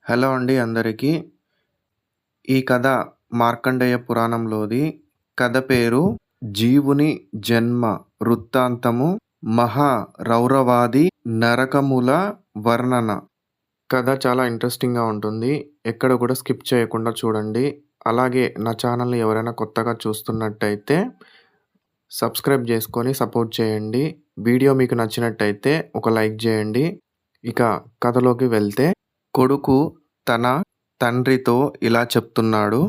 Hello అండి అందరికీ. ఈ కథ మార్కండేయ పురాణంలోది. కథ పేరు జీవుని జన్మ వృత్తాంతము మహా రౌరవాది నరకముల వర్ణన. కథ చాలా ఇంట్రెస్టింగ్‌గా ఉంటుంది. ఎక్కడ కూడా స్కిప్ చేయకుండా చూడండి. అలాగే నా ఛానల్‌ని ఎవరైనా కొత్తగా చూస్తున్నట్టయితే సబ్స్క్రైబ్ చేసుకొని సపోర్ట్ చేయండి. వీడియో మీకు నచ్చినట్టయితే ఒక లైక్ చేయండి. ఇక కథలోకి వెళ్తే, కొడుకు తన తండ్రితో ఇలా చెప్తున్నాడు.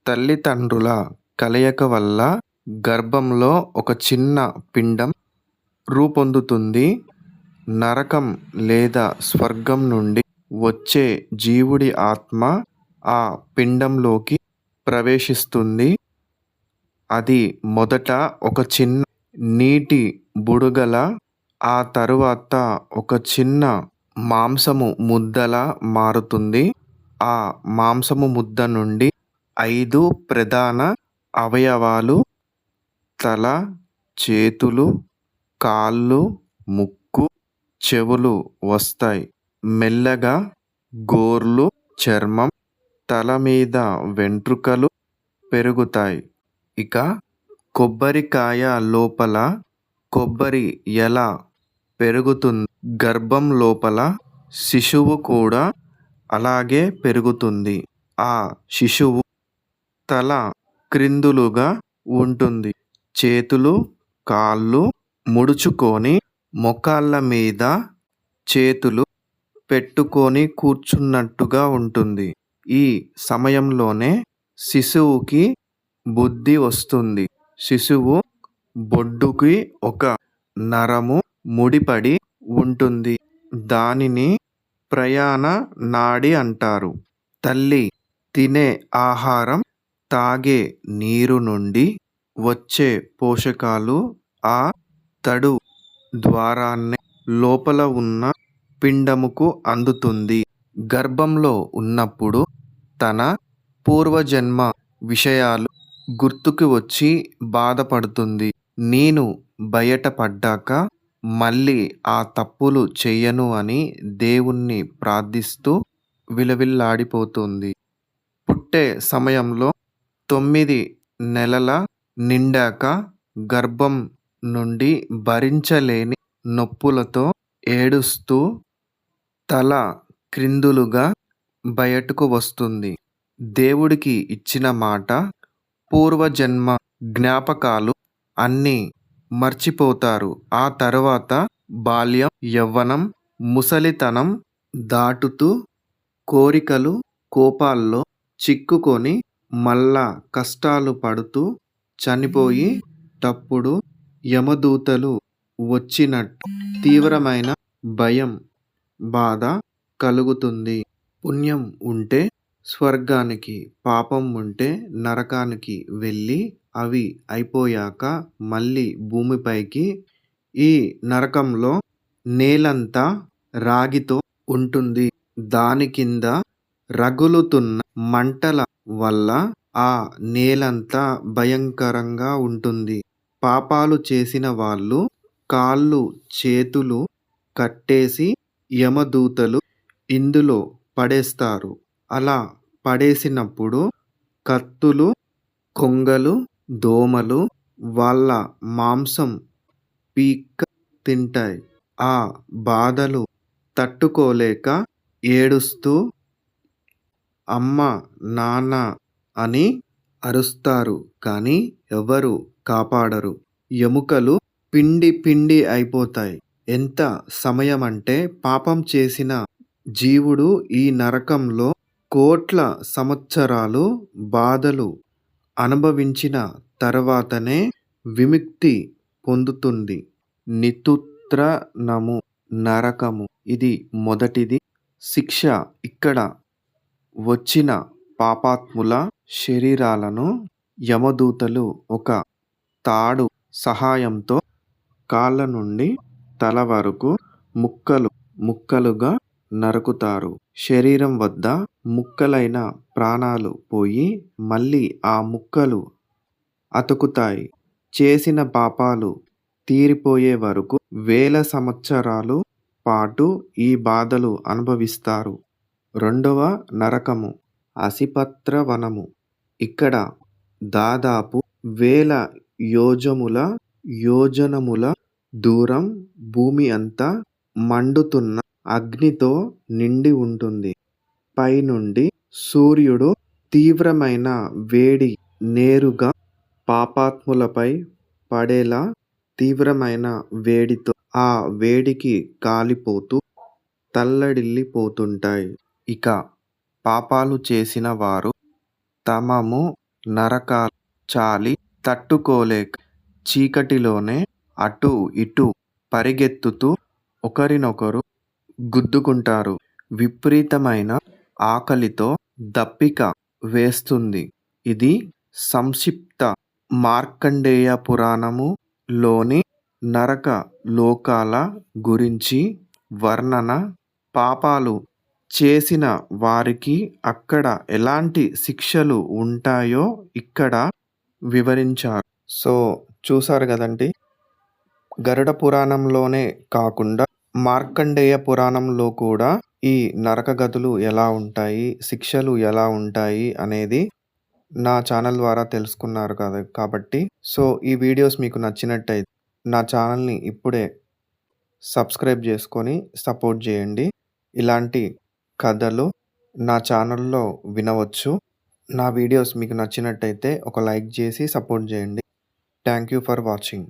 తల్లిదండ్రుల కలయిక వల్ల గర్భంలో ఒక చిన్న పిండం రూపొందుతుంది. నరకం లేదా స్వర్గం నుండి వచ్చే జీవుడి ఆత్మ ఆ పిండంలోకి ప్రవేశిస్తుంది. అది మొదట ఒక చిన్న నీటి బుడగల, ఆ తరువాత ఒక చిన్న మాంసము ముద్దలా మారుతుంది. ఆ మాంసము ముద్ద నుండి 5 ప్రధాన అవయవాలు, తల, చేతులు, కాళ్ళు, ముక్కు, చెవులు వస్తాయి. మెల్లగా గోర్లు, చర్మం, తల మీద వెంట్రుకలు పెరుగుతాయి. ఇక కొబ్బరికాయ లోపల కొబ్బరి ఎలా పెరుగుతుంది, గర్భం లోపల శిశువు కూడా అలాగే పెరుగుతుంది. ఆ శిశువు తల క్రిందులుగా ఉంటుంది. చేతులు, కాళ్ళు ముడుచుకొని మోకాళ్ళ మీద చేతులు పెట్టుకొని కూర్చున్నట్టుగా ఉంటుంది. ఈ సమయంలోనే శిశువుకి బుద్ధి వస్తుంది. శిశువు బొడ్డుకి ఒక నరము ముడిపడి ఉంటుంది. దానిని ప్రయాణ నాడి అంటారు. తల్లి తినే ఆహారం, తాగే నీరు నుండి వచ్చే పోషకాలు ఆ తడు ద్వారానే లోపల ఉన్న పిండముకు అందుతుంది. గర్భంలో ఉన్నప్పుడు తన పూర్వజన్మ విషయాలు గుర్తుకు వచ్చి బాధపడుతుంది. నేను బయటపడ్డాక మళ్ళీ ఆ తప్పులు చెయ్యను అని దేవుణ్ణి ప్రార్థిస్తూ విలవిల్లాడిపోతుంది. పుట్టే సమయంలో 9 నెలల నిండాక గర్భం నుండి భరించలేని నొప్పులతో ఏడుస్తూ తల క్రిందులుగా బయటకు వస్తుంది. దేవుడికి ఇచ్చిన మాట, పూర్వజన్మ జ్ఞాపకాలు అన్నీ మర్చిపోతారు. ఆ తర్వాత బాల్యం, యవ్వనం, ముసలితనం దాటుతూ కోరికలు, కోపాల్లో చిక్కుకొని మళ్ళా కష్టాలు పడుతూ చనిపోయేటప్పుడు యమదూతలు వచ్చినట్టు తీవ్రమైన భయం, బాధ కలుగుతుంది. పుణ్యం ఉంటే స్వర్గానికి, పాపం ఉంటే నరకానికి వెళ్ళి అవి అయిపోయాక మళ్ళీ భూమిపైకి. ఈ నరకంలో నేలంతా రాగితో ఉంటుంది. దాని కింద రగులుతున్న మంటల వల్ల ఆ నేలంతా భయంకరంగా ఉంటుంది. పాపాలు చేసిన వాళ్ళు కాళ్ళు చేతులు కట్టేసి యమదూతలు ఇందులో పడేస్తారు. అలా పడేసినప్పుడు కత్తులు, కొంగలు, దోమలు వాళ్ళ మాంసం పీక్క తింటాయి. ఆ బాధలు తట్టుకోలేక ఏడుస్తూ అమ్మ, నాన్న అని అరుస్తారు. కానీ ఎవరు కాపాడరు. ఎముకలు పిండి పిండి అయిపోతాయి. ఎంత సమయం అంటే, పాపం చేసిన జీవుడు ఈ నరకంలో కోట్ల సంవత్సరాలు బాధలు అనుభవించిన తర్వాతనే విముక్తి పొందుతుంది. నితుత్రనము, నరకము, ఇది మొదటిది. శిక్ష ఇక్కడ వచ్చిన పాపాత్ముల శరీరాలను యమదూతలు ఒక తాడు సహాయంతో కాళ్ళ నుండి తల వరకు ముక్కలు ముక్కలుగా నరుకుతారు. శరీరం వద్ద ముక్కలైన ప్రాణాలు పోయి మళ్ళీ ఆ ముక్కలు అతుకుతాయి. చేసిన పాపాలు తీరిపోయే వరకు వేల సంవత్సరాలు పాటు ఈ బాధలు అనుభవిస్తారు. రెండవ నరకము అసిపత్ర వనము. ఇక్కడ దాదాపు 1000 యోజనముల దూరం భూమి అంతా మండుతున్న అగ్నితో నిండి ఉంటుంది. పైనుండి సూర్యుడు తీవ్రమైన వేడి నేరుగా పాపాత్ములపై పడేలా తీవ్రమైన వేడితో ఆ వేడికి కాలిపోతూ తల్లడిల్లిపోతుంటాయి. ఇక పాపాలు చేసిన వారు తమము నరకాలు చాలి తట్టుకోలేక చీకటిలోనే అటూ ఇటూ పరిగెత్తుతూ ఒకరినొకరు గుద్దుకుంటారు. విపరీతమైన ఆకలితో దప్పిక వేస్తుంది. ఇది సంక్షిప్త మార్కండేయ పురాణము లోని నరక లోకాల గురించి వర్ణన. పాపాలు చేసిన వారికి అక్కడ ఎలాంటి శిక్షలు ఉంటాయో ఇక్కడ వివరించారు. సో చూసారు కదండి, గరుడ పురాణంలోనే కాకుండా మార్కండేయ పురాణంలో కూడా ఈ నరక గదులు ఎలా ఉంటాయి, శిక్షలు ఎలా ఉంటాయి అనేది నా ఛానల్ ద్వారా తెలుసుకున్నారు కదా. కాబట్టి సో ఈ వీడియోస్ మీకు నచ్చినట్టయితే నా ఛానల్ని ఇప్పుడే సబ్స్క్రైబ్ చేసుకొని సపోర్ట్ చేయండి. ఇలాంటి కథలు నా ఛానల్లో వినవచ్చు. నా వీడియోస్ మీకు నచ్చినట్టయితే ఒక లైక్ చేసి సపోర్ట్ చేయండి. Thank you for watching.